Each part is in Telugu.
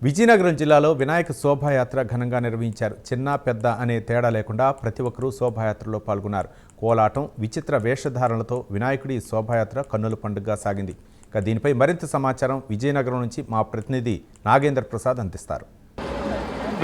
విజయనగరం జిల్లాలో వినాయక శోభాయాత్ర ఘనంగా నిర్వహించారు. చిన్న పెద్ద అనే తేడా లేకుండా ప్రతి ఒక్కరూ శోభాయాత్రలో పాల్గొన్నారు. కోలాటం, విచిత్ర వేషధారణలతో వినాయకుడి శోభాయాత్ర కన్నుల పండుగగా సాగింది. ఇక దీనిపై మరింత సమాచారం విజయనగరం నుంచి మా ప్రతినిధి నాగేంద్ర ప్రసాద్ అందిస్తారు.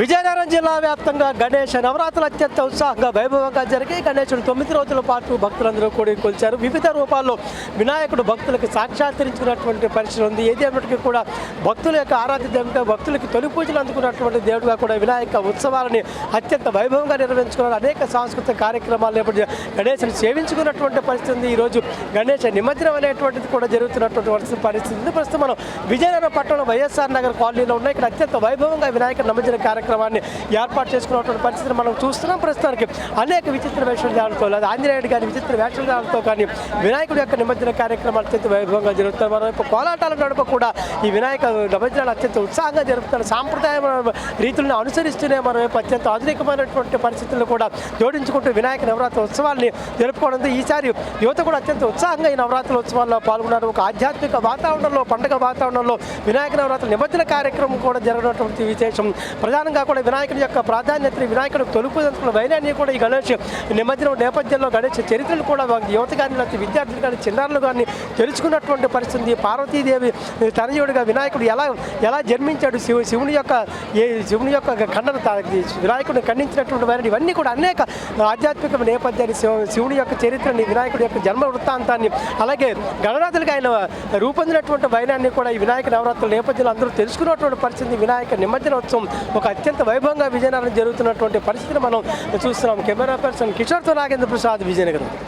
విజయనగరం జిల్లా వ్యాప్తంగా గణేష్ నవరాత్రులు అత్యంత ఉత్సాహంగా వైభవంగా జరిగి గణేశుడు 9 రోజుల పాటు భక్తులందరూ కూడా కొలిచారు. వివిధ రూపాల్లో వినాయకుడు భక్తులకు సాక్షాత్కరించుకున్నటువంటి పరిస్థితి ఉంది. ఏదేమిటికి కూడా భక్తుల యొక్క ఆరాధ్య దేవుడిగా, భక్తులకి తొలి పూజలు అందుకున్నటువంటి దేవుడిగా కూడా వినాయక ఉత్సవాలని అత్యంత వైభవంగా నిర్వహించుకున్నారు. అనేక సాంస్కృతిక కార్యక్రమాలు నేపథ్యం గణేశుని సేవించుకున్నటువంటి పరిస్థితి ఉంది. ఈరోజు గణేష్ నిమజ్జనం అనేటువంటిది కూడా జరుగుతున్నటువంటి పరిస్థితి ఉంది. ప్రస్తుతం మనం విజయనగరం పట్టణంలో వైఎస్ఆర్ నగర్ కాలనీలో ఉన్నాయి. ఇక్కడ అత్యంత వైభవంగా వినాయక నిమజ్జన కార్యక్రమాన్ని ఏర్పాటు చేసుకున్నటువంటి పరిస్థితిని మనం చూస్తున్నాం. ప్రస్తుతానికి అనేక విచిత్ర వేషధారణలతో లేదా ఆంజనేయుడు కానీ విచిత్ర వేషధారణలతో కానీ వినాయకుడి యొక్క నిమజ్జన కార్యక్రమాలు అత్యంత వైభవంగా జరుగుతాయి. మరోవైపు కోలాటాల నడుపు కూడా ఈ వినాయక నిమజ్జనాలు అత్యంత ఉత్సాహంగా జరుపుతారు. సాంప్రదాయ రీతులను అనుసరిస్తూనే మరోవైపు అత్యంత ఆధునికమైనటువంటి పరిస్థితులను కూడా జోడించుకుంటూ వినాయక నవరాత్రి ఉత్సవాల్ని జరుపుకోవడంతో ఈసారి యువత కూడా అత్యంత ఉత్సాహంగా ఈ నవరాత్రి ఉత్సవాల్లో పాల్గొన్నారు. ఒక ఆధ్యాత్మిక వాతావరణంలో, పండుగ వాతావరణంలో వినాయక నవరాత్రి నిమజ్జన కార్యక్రమం కూడా జరగనటువంటి విశేషం. ప్రధానంగా కూడా వినాయకుడి యొక్క ప్రాధాన్యతని, వినాయకుడు తొలుపుదంతుకున్న వైనాన్ని కూడా ఈ గణేష్ నిమజ్జనం నేపథ్యంలో గణేష్ చరిత్రను కూడా యువత కానీ లేకపోతే విద్యార్థులు కానీ చిన్నారులు కానీ తెలుసుకున్నటువంటి పరిస్థితి. పార్వతీదేవి తనయుడిగా వినాయకుడు ఎలా జన్మించాడు, శివుని యొక్క ఖండన, వినాయకుడిని ఖండించినటువంటి వైనాన్ని, ఇవన్నీ కూడా అనేక ఆధ్యాత్మిక నేపథ్యాన్ని, శివుని యొక్క చరిత్రని, వినాయకుడి యొక్క జన్మ వృత్తాంతాన్ని, అలాగే గణనాథులుగా ఆయన రూపొందినటువంటి వైనాన్ని కూడా ఈ వినాయక నవరాత్రుల నేపథ్యంలో అందరూ తెలుసుకున్నటువంటి పరిస్థితి. వినాయక నిమజ్జనోత్సవం ఒక అత్యంత వైభవంగా విజయనగరం జరుగుతున్నటువంటి పరిస్థితిని మనం చూస్తున్నాం. కెమెరా పర్సన్ కిషోర్తో నాగేంద్ర ప్రసాద్, విజయనగరం.